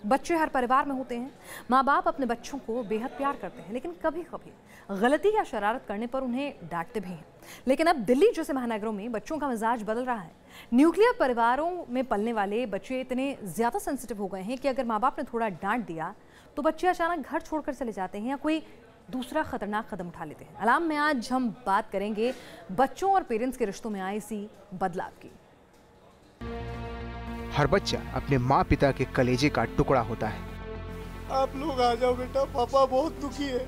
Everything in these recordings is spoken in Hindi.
बच्चे हर परिवार में होते हैं। माँ बाप अपने बच्चों को बेहद प्यार करते हैं, लेकिन कभी कभी गलती या शरारत करने पर उन्हें डांटते भी हैं। लेकिन अब दिल्ली जैसे महानगरों में बच्चों का मिजाज बदल रहा है। न्यूक्लियर परिवारों में पलने वाले बच्चे इतने ज़्यादा सेंसिटिव हो गए हैं कि अगर माँ बाप ने थोड़ा डांट दिया तो बच्चे अचानक घर छोड़कर चले जाते हैं या कोई दूसरा खतरनाक कदम उठा लेते हैं। अलाम में आज हम बात करेंगे बच्चों और पेरेंट्स के रिश्तों में आए इसी बदलाव की। हर बच्चा अपने माँ पिता के कलेजे का टुकड़ा होता है। आप लोग आ जाओ बेटा, पापा बहुत दुखी है।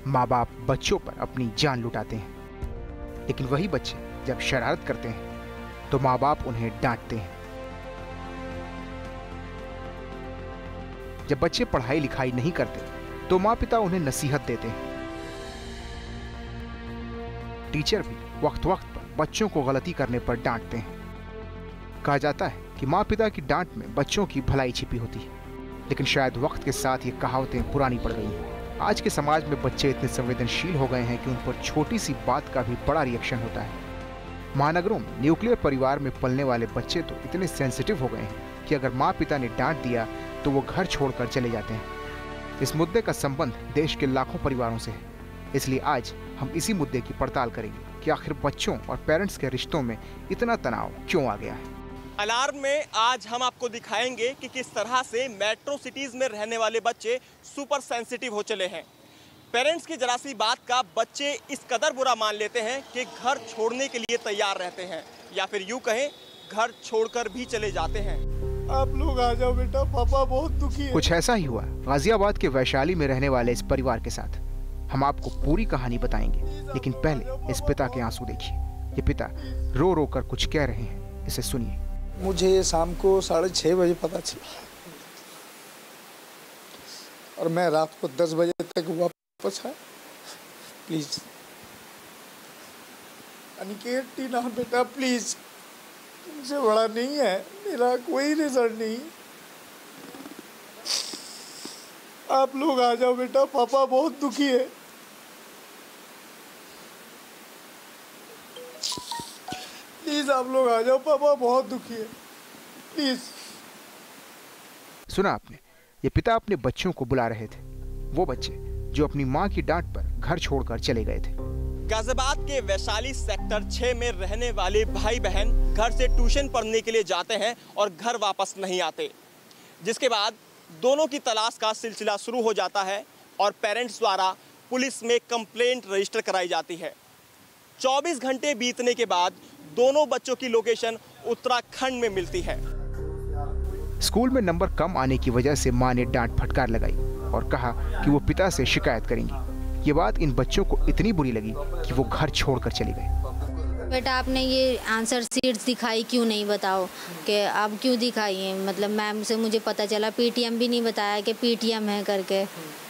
माँ बाप बच्चों पर अपनी जान लुटाते हैं, लेकिन वही बच्चे जब शरारत करते हैं तो माँ बाप उन्हें डांटते हैं। जब बच्चे पढ़ाई लिखाई नहीं करते तो माँ पिता उन्हें नसीहत देते हैं। टीचर भी वक्त वक्त पर बच्चों को गलती करने पर डांटते हैं। कहा जाता है कि माँ पिता की डांट में बच्चों की भलाई छिपी होती है, लेकिन शायद वक्त के साथ ये कहावतें पुरानी पड़ गई हैं। आज के समाज में बच्चे इतने संवेदनशील हो गए हैं कि उन पर छोटी सी बात का भी बड़ा रिएक्शन होता है। महानगरों में न्यूक्लियर परिवार में पलने वाले बच्चे तो इतने सेंसिटिव हो गए हैं कि अगर माँ पिता ने डांट दिया तो वो घर छोड़कर चले जाते हैं। इस मुद्दे का संबंध देश के लाखों परिवारों से है, इसलिए आज हम इसी मुद्दे की पड़ताल करेंगे कि आखिर बच्चों और पेरेंट्स के रिश्तों में इतना तनाव क्यों आ गया है। अलार्म में आज हम आपको दिखाएंगे कि किस तरह से मेट्रो सिटीज में रहने वाले बच्चे सुपर सेंसिटिव हो चले हैं। पेरेंट्स की जरा सी बात का बच्चे इस कदर बुरा मान लेते हैं कि घर छोड़ने के लिए तैयार रहते हैं, या फिर यूं कहें घर छोड़कर भी चले जाते हैं। आप लोग आ जाओ बेटा, पापा बहुत दुखी है। कुछ ऐसा ही हुआ गाजियाबाद के वैशाली में रहने वाले इस परिवार के साथ। हम आपको पूरी कहानी बताएंगे, लेकिन पहले इस पिता के आंसू देखिए। ये पिता रो रो कर कुछ कह रहे हैं, इसे सुनिए। मुझे शाम को 6:30 बजे पता चला और मैं रात को 10 बजे तक वापस आया। प्लीज अनिकेत टीना बेटा, प्लीज, तुमसे बड़ा नहीं है, मेरा कोई रिजल्ट नहीं। आप लोग आ जाओ बेटा, पापा बहुत दुखी है। प्लीज आप लोग आ जाओ, पापा बहुत दुखी है, प्लीज। सुना आपने, ये पिता अपने बच्चों को बुला रहे थे, वो बच्चे जो अपनी माँ की डांट पर घर छोड़कर चले गए थे। गाजियाबाद के वैशाली सेक्टर 6 में रहने वाले भाई बहन घर से ट्यूशन पढ़ने के लिए जाते हैं और घर वापस नहीं आते, जिसके बाद दोनों की तलाश का सिलसिला शुरू हो जाता है और पेरेंट्स द्वारा पुलिस में कंप्लेंट रजिस्टर कराई जाती है। 24 घंटे बीतने के बाद दोनों बच्चों की लोकेशन उत्तराखंड में मिलती है। स्कूल में नंबर कम आने की वजह से मां ने डांट फटकार लगाई और कहा कि वो पिता से शिकायत करेंगी। ये बात इन बच्चों को इतनी बुरी लगी कि वो घर छोड़कर चले गए। बेटा आपने ये आंसर शीट्स दिखाई क्यों नहीं, बताओ कि आप क्यों दिखाई है? मतलब मैम से मुझे पता चला, पीटीएम भी नहीं बताया कि पीटीएम है करके,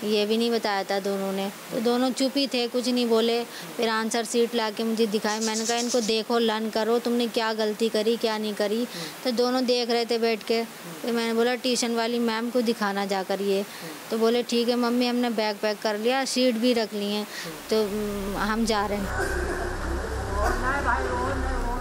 ये भी नहीं बताया था दोनों ने। तो दोनों चुप ही थे, कुछ नहीं बोले। फिर आंसर शीट ला के मुझे दिखाई। मैंने कहा इनको देखो, लर्न करो, तुमने क्या गलती करी क्या नहीं करी। तो दोनों देख रहे थे बैठ के। फिर मैंने बोला ट्यूशन वाली मैम को दिखाना जाकर ये। तो बोले ठीक है मम्मी, हमने बैग पैक कर लिया, शीट भी रख ली हैं, तो हम जा रहे हैं।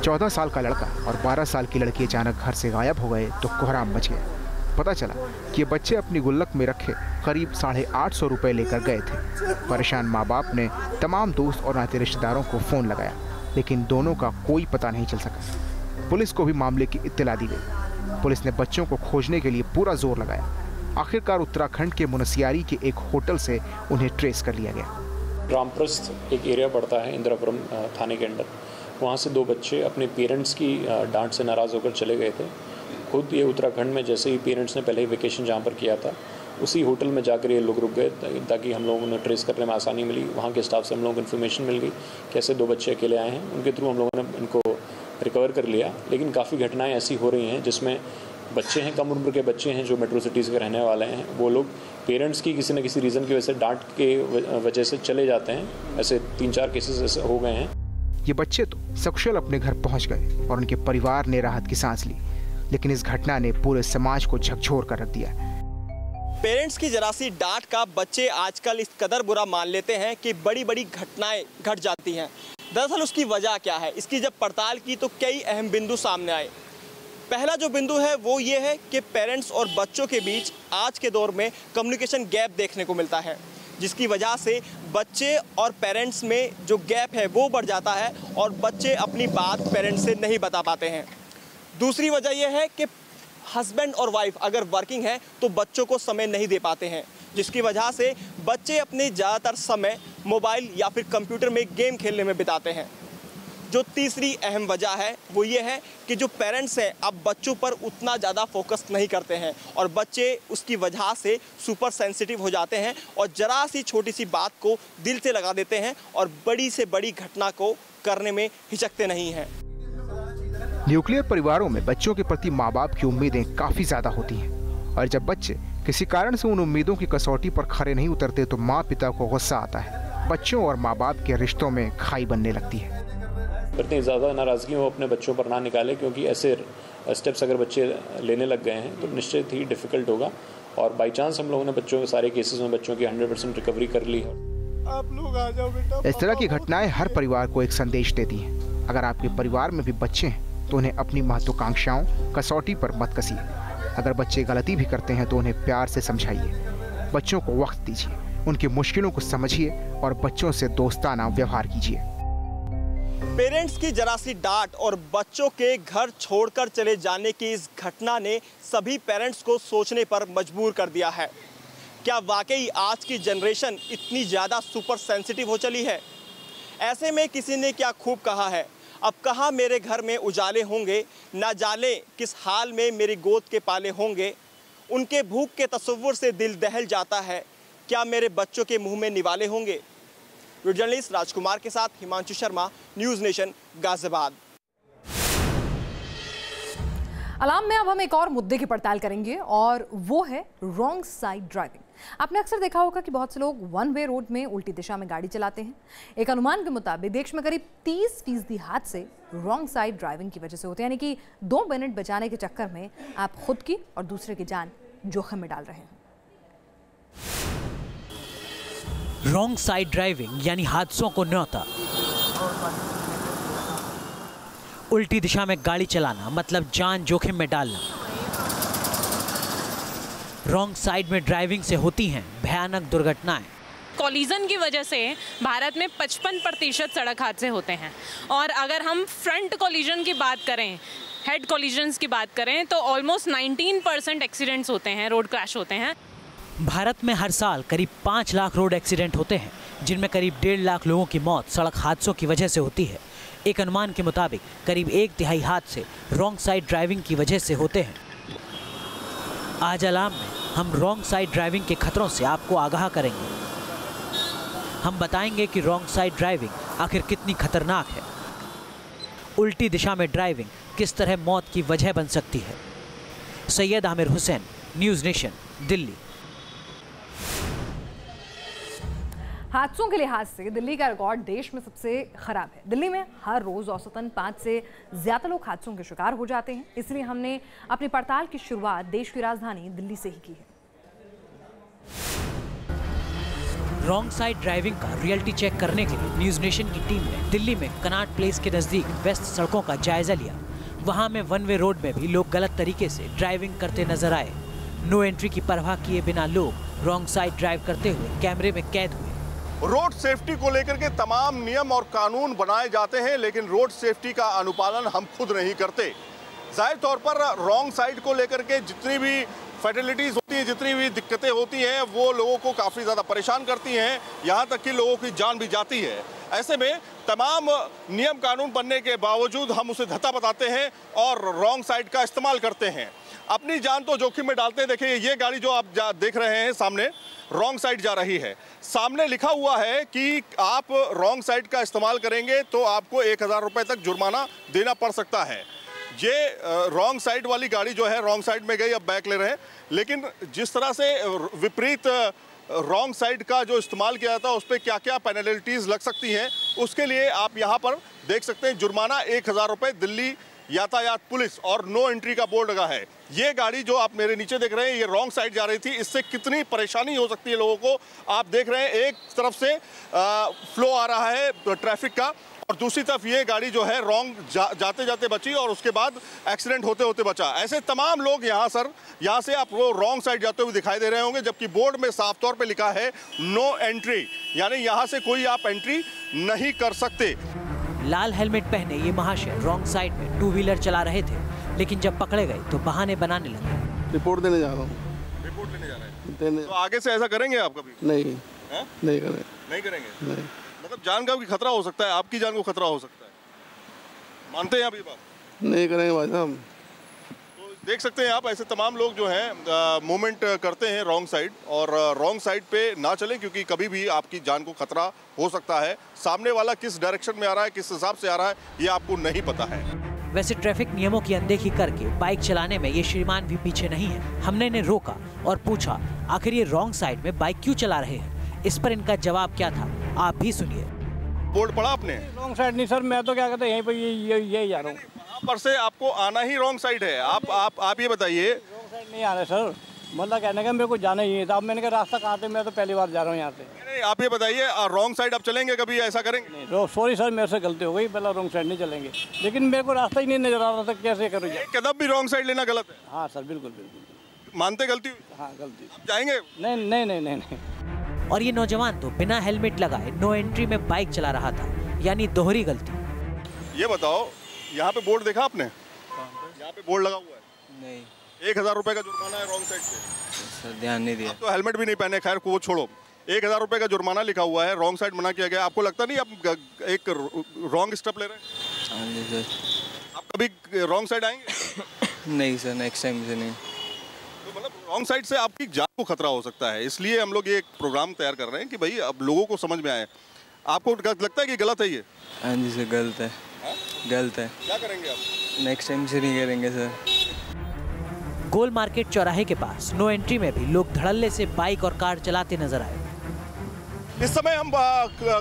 14 साल का लड़का और 12 साल की लड़की अचानक घर से गायब हो गए तो कोहराम मच गया। पता चला कि ये बच्चे अपनी गुल्लक में रखे करीब 850 रुपए लेकर गए थे। परेशान माँ बाप ने तमाम दोस्त और नाते रिश्तेदारों को फ़ोन लगाया, लेकिन दोनों का कोई पता नहीं चल सका। पुलिस को भी मामले की इत्तला दी गई। पुलिस ने बच्चों को खोजने के लिए पूरा जोर लगाया। आखिरकार उत्तराखंड के मुनस्यारी के एक होटल से उन्हें ट्रेस कर लिया गया। रामप्रस्थ एक एरिया पड़ता है इंदिरापुरम थाने के अंदर। वहाँ से 2 बच्चे अपने पेरेंट्स की डांट से नाराज़ होकर चले गए थे। खुद ये उत्तराखंड में जैसे ही पेरेंट्स ने पहले ही वेकेशन जहाँ पर किया था, उसी होटल में जाकर ये लोग रुक गए ताकि हम लोगों ने ट्रेस करने में आसानी मिली। वहाँ के स्टाफ से हम लोगों को इन्फॉर्मेशन मिल गई कि ऐसे 2 बच्चे अकेले आए हैं। उनके थ्रू हम लोगों ने इनको रिकवर कर लिया। लेकिन काफ़ी घटनाएँ ऐसी हो रही हैं जिसमें बच्चे हैं, कम उम्र के बच्चे हैं जो मेट्रो सिटीज़ के रहने वाले हैं, वो लोग पेरेंट्स की किसी न किसी रीज़न की वजह से डांट के वजह से चले जाते हैं। ऐसे 3-4 केसेस ऐसे हो गए हैं। ये बच्चे तो सकुशल अपने घर पहुंच गए और उनके परिवार ने राहत की सांस ली, लेकिन इस घटना ने पूरे समाज को झकझोर कर रख दिया। पेरेंट्स की जरा सी डांट का बच्चे आजकल इस कदर बुरा मान लेते हैं कि बड़ी बड़ी घटनाएं घट जाती हैं। दरअसल उसकी वजह क्या है, इसकी जब पड़ताल की तो कई अहम बिंदु सामने आए। पहला जो बिंदु है वो ये है कि पेरेंट्स और बच्चों के बीच आज के दौर में कम्युनिकेशन गैप देखने को मिलता है, जिसकी वजह से बच्चे और पेरेंट्स में जो गैप है वो बढ़ जाता है और बच्चे अपनी बात पेरेंट्स से नहीं बता पाते हैं। दूसरी वजह यह है कि हस्बैंड और वाइफ अगर वर्किंग है तो बच्चों को समय नहीं दे पाते हैं, जिसकी वजह से बच्चे अपने ज़्यादातर समय मोबाइल या फिर कंप्यूटर में गेम खेलने में बिताते हैं। जो तीसरी अहम वजह है वो ये है कि जो पेरेंट्स हैं अब बच्चों पर उतना ज़्यादा फोकस नहीं करते हैं और बच्चे उसकी वजह से सुपर सेंसिटिव हो जाते हैं और ज़रा सी छोटी सी बात को दिल से लगा देते हैं और बड़ी से बड़ी घटना को करने में हिचकते नहीं हैं। न्यूक्लियर परिवारों में बच्चों के प्रति माँ बाप की उम्मीदें काफ़ी ज़्यादा होती हैं और जब बच्चे किसी कारण से उन उम्मीदों की कसौटी पर खरे नहीं उतरते तो माँ पिता को गुस्सा आता है। बच्चों और माँ बाप के रिश्तों में खाई बनने लगती है। इतनी ज़्यादा नाराज़गी वो अपने बच्चों पर ना निकाले, क्योंकि ऐसे स्टेप्स अगर बच्चे लेने लग गए हैं तो निश्चित ही डिफ़िकल्ट होगा। और बाई चांस हम लोगों ने बच्चों के सारे केसेस में बच्चों की 100% रिकवरी कर ली। आप लोग आ जाओ बेटा। इस तरह की घटनाएं हर परिवार को एक संदेश देती हैं। अगर आपके परिवार में भी बच्चे हैं तो उन्हें अपनी महत्वाकांक्षाओं कसौटी पर मत कसिए। अगर बच्चे गलती भी करते हैं तो उन्हें प्यार से समझाइए। बच्चों को वक्त दीजिए, उनकी मुश्किलों को समझिए और बच्चों से दोस्ताना व्यवहार कीजिए। पेरेंट्स की जरा सी डांट और बच्चों के घर छोड़कर चले जाने की इस घटना ने सभी पेरेंट्स को सोचने पर मजबूर कर दिया है। क्या वाकई आज की जनरेशन इतनी ज़्यादा सुपर सेंसिटिव हो चली है? ऐसे में किसी ने क्या खूब कहा है, अब कहाँ मेरे घर में उजाले होंगे, ना जाने किस हाल में मेरी गोद के पाले होंगे। उनके भूख के तस्वुर से दिल दहल जाता है, क्या मेरे बच्चों के मुंह में निवाले होंगे। जर्नलिस्ट राजकुमार के साथ हिमांशु शर्मा, न्यूज़ नेशन, गाजियाबाद। अलाम में अब हम एक और मुद्दे की पड़ताल करेंगे और वो है रॉन्ग साइड ड्राइविंग। आपने अक्सर देखा होगा कि बहुत से लोग वन वे रोड में उल्टी दिशा में गाड़ी चलाते हैं। एक अनुमान के मुताबिक देश में करीब 30% हादसे रॉन्ग साइड ड्राइविंग की वजह से होते हैं, यानी कि 2 मिनट बचाने के चक्कर में आप खुद की और दूसरे की जान जोखिम में डाल रहे हैं। रॉन्ग साइड ड्राइविंग यानी हादसों को न्योता। उल्टी दिशा में गाड़ी चलाना मतलब जान जोखिम में डालना। रॉन्ग साइड में ड्राइविंग से होती हैं भयानक दुर्घटनाएं। कॉलिजन की वजह से भारत में 55% सड़क हादसे होते हैं और अगर हम फ्रंट कॉलिजन की बात करें, हेड कॉलिजन्स की बात करें तो ऑलमोस्ट 19% एक्सीडेंट्स होते हैं, रोड क्रैश होते हैं। भारत में हर साल करीब 5 लाख रोड एक्सीडेंट होते हैं, जिनमें करीब 1.5 लाख लोगों की मौत सड़क हादसों की वजह से होती है। एक अनुमान के मुताबिक करीब 1/3 हादसे रॉन्ग साइड ड्राइविंग की वजह से होते हैं। आज अलाम में हम रॉन्ग साइड ड्राइविंग के खतरों से आपको आगाह करेंगे। हम बताएंगे कि रॉन्ग साइड ड्राइविंग आखिर कितनी खतरनाक है। उल्टी दिशा में ड्राइविंग किस तरह मौत की वजह बन सकती है। Syed Aamir Hussain, news nation, Delhi. हादसों के लिहाज से दिल्ली का रिकॉर्ड देश में सबसे खराब है। दिल्ली में हर रोज औसतन 5 से ज्यादा लोग हादसों के शिकार हो जाते हैं। इसलिए हमने अपनी पड़ताल की शुरुआत देश की राजधानी दिल्ली से ही की है। रॉन्ग साइड ड्राइविंग का रियलिटी चेक करने के लिए न्यूज़ नेशन की टीम ने दिल्ली में कनॉट प्लेस के नजदीक बेस्ट सड़कों का जायजा लिया। वहां में वन वे रोड में भी लोग गलत तरीके से ड्राइविंग करते नजर आए। नो एंट्री की परवाह किए बिना लोग रॉन्ग साइड ड्राइव करते हुए कैमरे में कैद हुए। रोड सेफ्टी को लेकर के तमाम नियम और कानून बनाए जाते हैं, लेकिन रोड सेफ्टी का अनुपालन हम खुद नहीं करते। जाहिर तौर पर रॉन्ग साइड को लेकर के जितनी भी फैटिलिटीज़ होती हैं, जितनी भी दिक्कतें होती हैं, वो लोगों को काफ़ी ज़्यादा परेशान करती हैं, यहाँ तक कि लोगों की जान भी जाती है। ऐसे में तमाम नियम कानून बनने के बावजूद हम उसे धत्ता बताते हैं और रॉन्ग साइड का इस्तेमाल करते हैं। अपनी जान तो जोखिम में डालते हैं। देखिए ये गाड़ी जो आप देख रहे हैं सामने, रॉन्ग साइड जा रही है। सामने लिखा हुआ है कि आप रॉन्ग साइड का इस्तेमाल करेंगे तो आपको 1000 रुपये तक जुर्माना देना पड़ सकता है। ये रॉन्ग साइड वाली गाड़ी जो है रॉन्ग साइड में गई, अब बैक ले रहे हैं, लेकिन जिस तरह से विपरीत रॉन्ग साइड का जो इस्तेमाल किया जाता है उस पर क्या क्या पेनल्टीज़ लग सकती हैं, उसके लिए आप यहाँ पर देख सकते हैं जुर्माना 1000 रुपये, दिल्ली यातायात पुलिस और नो एंट्री का बोर्ड लगा है। ये गाड़ी जो आप मेरे नीचे देख रहे हैं ये रॉन्ग साइड जा रही थी, इससे कितनी परेशानी हो सकती है लोगों को। आप देख रहे हैं एक तरफ से फ्लो आ रहा है ट्रैफिक का और दूसरी तरफ ये गाड़ी जो है रॉन्ग जाते जाते बची और उसके बाद एक्सीडेंट होते होते बचा। ऐसे तमाम लोग यहाँ से आपको रॉन्ग साइड जाते हुए दिखाई दे रहे होंगे, जबकि बोर्ड में साफ तौर पे लिखा है नो एंट्री, यानी यहाँ से कोई आप एंट्री नहीं कर सकते। लाल हेलमेट पहने ये महाशय रॉन्ग साइड में 2 व्हीलर चला रहे थे, लेकिन जब पकड़े गए तो बहाने बनाने लगे। रिपोर्ट देने जा रहा हूँ। रिपोर्ट देने जा रहे हैं? तो आगे से ऐसा करेंगे आप कभी? नहीं करेंगे। मतलब जान का भी खतरा हो सकता है, आपकी जान को खतरा हो सकता है, मानते हैं आप ये बात? नहीं करेंगे भाई साहब। तो देख सकते हैं आप, ऐसे तमाम लोग जो हैं मूवमेंट करते हैं रॉन्ग साइड, और रॉन्ग साइड पे ना चलें क्योंकि कभी भी आपकी जान को खतरा हो सकता है। सामने वाला किस डायरेक्शन में आ रहा है, किस हिसाब से आ रहा है, ये आपको नहीं पता है। वैसे ट्रैफिक नियमों की अनदेखी करके बाइक चलाने में ये श्रीमान भी पीछे नहीं है। हमने इन्हें रोका और पूछा आखिर ये रॉन्ग साइड में बाइक क्यों चला रहे हैं। इस पर इनका जवाब क्या था, आप भी सुनिए। बोर्ड पढ़ा आपने? रॉन्ग साइड नहीं सर, मैं तो क्या कहते हैं यहीं पर ये जा रहा हूँ। वहाँ पर से आपको आना ही रॉन्ग साइड है। आप ये बताइए। रॉन्ग साइड नहीं आ रहे सर, मतलब कहने का मेरे को जाना ही है। तो अब मैंने कहा रास्ता कहाँ से, मैं तो पहली बार जा रहा हूँ यहाँ से। नहीं, आप ये बताइए रॉन्ग साइड आप चलेंगे, कभी ऐसा करेंगे? नहीं, सॉरी सर, मेरे से गलती हो गई, पहले रॉन्ग साइड नहीं चलेंगे, लेकिन मेरे को रास्ता ही नहीं नजर आ रहा था, कैसे करूँ? कदम भी रॉन्ग साइड लेना गलत है? हाँ सर, बिल्कुल। मानते गलती? हाँ गलती। जाएंगे? नहीं। और ये नौजवान तो बिना हेलमेट लगाए नो एंट्री में बाइक चला रहा था, यानी दोहरी गलती। ये बताओ, यहाँ पे बोर्ड देखा आपने? यहाँ पे बोर्ड लगा हुआ है? नहीं। 1000 रुपए का जुर्माना है रॉन्ग साइड से। सर ध्यान नहीं दिया। तो हेलमेट भी नहीं पहने, खैर को छोड़ो। 1000 रुपए का जुर्माना लिखा हुआ है, रॉन्ग साइड मना किया गया। आपको लगता नहीं आप एक रॉन्ग स्टेप ले रहे हैं? हाँ जी सर। आप कभी रॉन्ग साइड आएंगे? नहीं सर, नेक्स्ट टाइम से नहीं। तो मतलब रॉन्ग साइड से आपकी जान को खतरा हो सकता है, इसलिए हम लोग ये एक प्रोग्राम तैयार कर रहे हैं कि भाई अब लोगों को समझ में आए। आपको लगता है कि गलत है ये? हाँ जी सर, गलत है। गलत है। क्या करेंगे आप? नेक्स्ट टाइम से नहीं करेंगे सर। गोल मार्केट चौराहे के पास नो एंट्री में भी लोग धड़ल्ले से बाइक और कार चलाते नजर आए। इस समय हम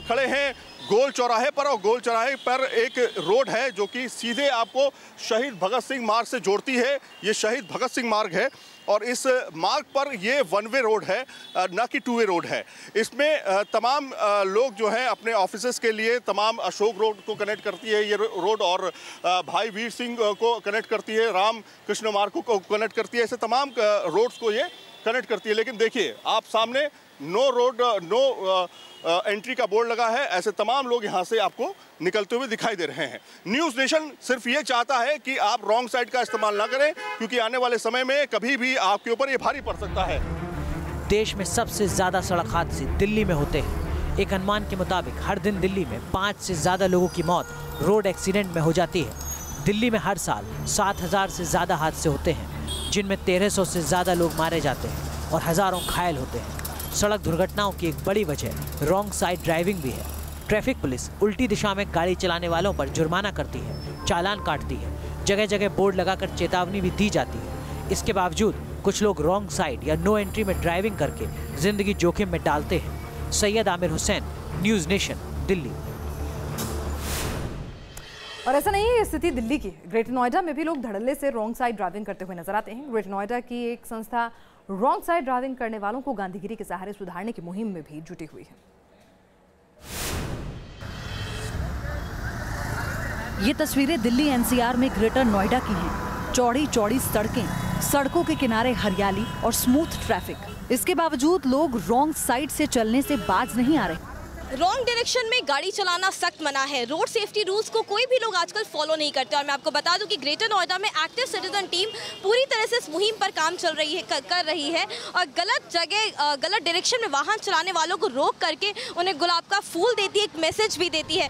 खड़े हैं गोल चौराहे पर, और गोल चौराहे पर एक रोड है जो कि सीधे आपको शहीद भगत सिंह मार्ग से जोड़ती है। ये शहीद भगत सिंह मार्ग है और इस मार्ग पर ये 1 वे रोड है, ना कि 2 वे रोड है। इसमें तमाम लोग जो हैं अपने ऑफिसेस के लिए, तमाम अशोक रोड को कनेक्ट करती है ये रोड, और भाई वीर सिंह को कनेक्ट करती है, राम कृष्ण मार्ग को कनेक्ट करती है, ऐसे तमाम रोड्स को ये कनेक्ट करती है। लेकिन देखिए आप सामने नो रोड नो एंट्री का बोर्ड लगा है। ऐसे तमाम लोग यहाँ से आपको निकलते हुए दिखाई दे रहे हैं। न्यूज़ नेशन सिर्फ ये चाहता है कि आप रॉन्ग साइड का इस्तेमाल ना करें, क्योंकि आने वाले समय में कभी भी आपके ऊपर ये भारी पड़ सकता है। देश में सबसे ज्यादा सड़क हादसे दिल्ली में होते हैं। एक अनुमान के मुताबिक हर दिन दिल्ली में 5 से ज्यादा लोगों की मौत रोड एक्सीडेंट में हो जाती है। दिल्ली में हर साल 7000 से ज्यादा हादसे होते हैं, जिनमें 1300 से ज्यादा लोग मारे जाते हैं और हजारों घायल होते हैं। सड़क दुर्घटनाओं की एक बड़ी वजह रॉन्ग साइड ड्राइविंग भी है। ट्रैफिक पुलिस उल्टी दिशा में गाड़ी चलाने वालों पर जुर्माना करती है, चालान काटती है, जगह जगह बोर्ड लगाकर चेतावनी भी दी जाती है। इसके बावजूद कुछ लोग रॉन्ग साइड या नो एंट्री में ड्राइविंग करके जिंदगी जोखिम में डालते हैं। Syed Aamir Hussain, news nation, Delhi. और ऐसा नहीं है ये स्थिति दिल्ली की, ग्रेटर नोएडा में भी लोग धड़ल्ले से रॉन्ग साइड ड्राइविंग करते हुए नजर आते हैं। ग्रेटर नोएडा की एक संस्था रॉन्ग साइड ड्राइविंग करने वालों को गांधीगिरी के सहारे सुधारने की मुहिम में भी जुटी हुई है। ये तस्वीरें दिल्ली एनसीआर में ग्रेटर नोएडा की हैं। चौड़ी चौड़ी सड़कें, सड़कों के किनारे हरियाली और स्मूथ ट्रैफिक। इसके बावजूद लोग रॉन्ग साइड से चलने से बाज नहीं आ रहे। रॉन्ग डायरेक्शन में गाड़ी चलाना सख्त मना है। रोड सेफ्टी रूल्स को कोई भी लोग आजकल फॉलो नहीं करते। और मैं आपको बता दूं कि ग्रेटर नोएडा में एक्टिव सिटीजन टीम पूरी तरह से इस मुहिम पर काम कर रही है और गलत जगह गलत डायरेक्शन में वाहन चलाने वालों को रोक करके उन्हें गुलाब का फूल देती है, एक मैसेज भी देती है।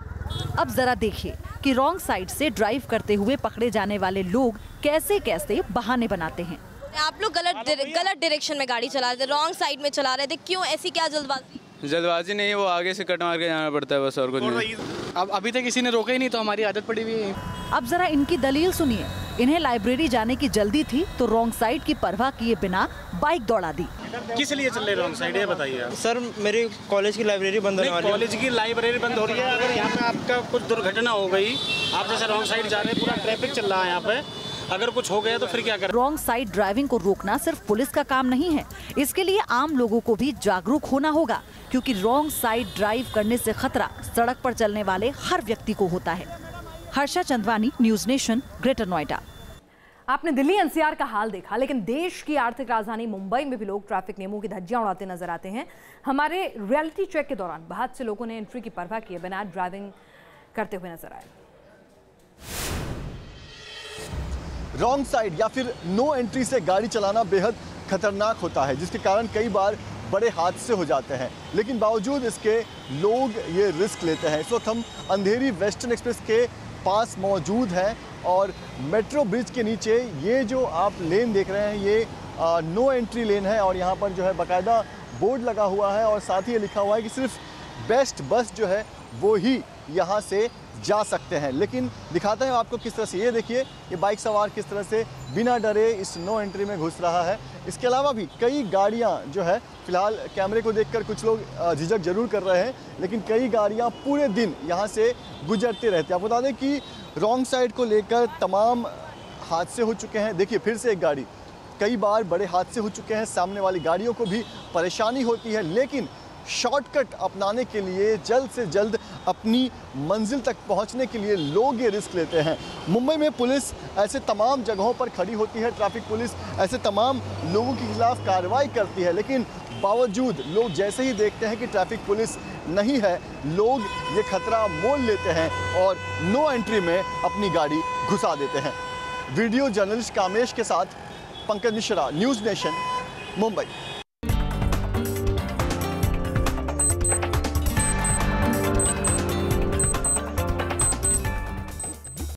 अब जरा देखिए कि रॉन्ग साइड से ड्राइव करते हुए पकड़े जाने वाले लोग कैसे कैसे बहाने बनाते हैं। आप लोग गलत डायरेक्शन में गाड़ी चला रहे थे, रॉन्ग साइड में चला रहे थे, क्यों? ऐसी क्या जल्दबाजी? जल्दबाजी नहीं है, वो आगे से कट मार के जाना पड़ता है बस, और कुछ नहीं। अब अभी तक किसी ने रोका ही नहीं, तो हमारी आदत पड़ी हुई है। अब जरा इनकी दलील सुनिए। इन्हें लाइब्रेरी जाने की जल्दी थी तो रॉन्ग साइड की परवाह किए बिना बाइक दौड़ा दी। किस लिए चल रहे रॉन्ग साइड, ये बताइए। सर मेरी कॉलेज की लाइब्रेरी बंद होने वाली है। कॉलेज की लाइब्रेरी बंद हो रही है। अगर यहाँ पे आपका कुछ दुर्घटना हो गई, आप जैसे रॉन्ग साइड जा रहे हैं, पूरा ट्रैफिक चल रहा है यहाँ पे, अगर कुछ हो गया तो फिर क्या करें? रॉन्ग साइड ड्राइविंग को रोकना सिर्फ पुलिस का काम नहीं है, इसके लिए आम लोगों को भी जागरूक होना होगा, क्योंकि रॉन्ग साइड ड्राइव करने से खतरा सड़क पर चलने वाले हर व्यक्ति को होता है। Harsha Chandwani, news nation, greater Noida. आपने दिल्ली एनसीआर का हाल देखा, लेकिन देश की आर्थिक राजधानी मुंबई में भी लोग ट्रैफिक नियमों की धज्जियां उड़ाते नजर आते हैं। हमारे रियलिटी चेक के दौरान बहुत से लोगों ने एंट्री की परवाह किए बिना ड्राइविंग करते हुए नजर आए। रॉन्ग साइड या फिर नो एंट्री से गाड़ी चलाना बेहद खतरनाक होता है, जिसके कारण कई बार बड़े हादसे हो जाते हैं, लेकिन बावजूद इसके लोग ये रिस्क लेते हैं। इस वक्त हम अंधेरी वेस्टर्न एक्सप्रेस के पास मौजूद हैं और मेट्रो ब्रिज के नीचे ये जो आप लेन देख रहे हैं ये नो एंट्री लेन है और यहाँ पर जो है बाकायदा बोर्ड लगा हुआ है और साथ ही ये लिखा हुआ है कि सिर्फ बेस्ट बस जो है वो ही यहाँ से जा सकते हैं। लेकिन दिखाते हैं आपको किस तरह से, ये देखिए ये बाइक सवार किस तरह से बिना डरे इस नो एंट्री में घुस रहा है। इसके अलावा भी कई गाड़ियाँ जो है, फिलहाल कैमरे को देखकर कुछ लोग झिझक जरूर कर रहे हैं, लेकिन कई गाड़ियाँ पूरे दिन यहाँ से गुजरते रहते हैं। आप बता दें कि रॉन्ग साइड को लेकर तमाम हादसे हो चुके हैं। देखिए फिर से एक गाड़ी, कई बार बड़े हादसे हो चुके हैं, सामने वाली गाड़ियों को भी परेशानी होती है, लेकिन शॉर्टकट अपनाने के लिए, जल्द से जल्द अपनी मंजिल तक पहुंचने के लिए लोग ये रिस्क लेते हैं। मुंबई में पुलिस ऐसे तमाम जगहों पर खड़ी होती है, ट्रैफिक पुलिस ऐसे तमाम लोगों के खिलाफ कार्रवाई करती है, लेकिन बावजूद लोग जैसे ही देखते हैं कि ट्रैफिक पुलिस नहीं है, लोग ये खतरा मोल लेते हैं और नो एंट्री में अपनी गाड़ी घुसा देते हैं। वीडियो जर्नलिस्ट कामेश के साथ पंकज मिश्रा, न्यूज़ नेशन, मुंबई।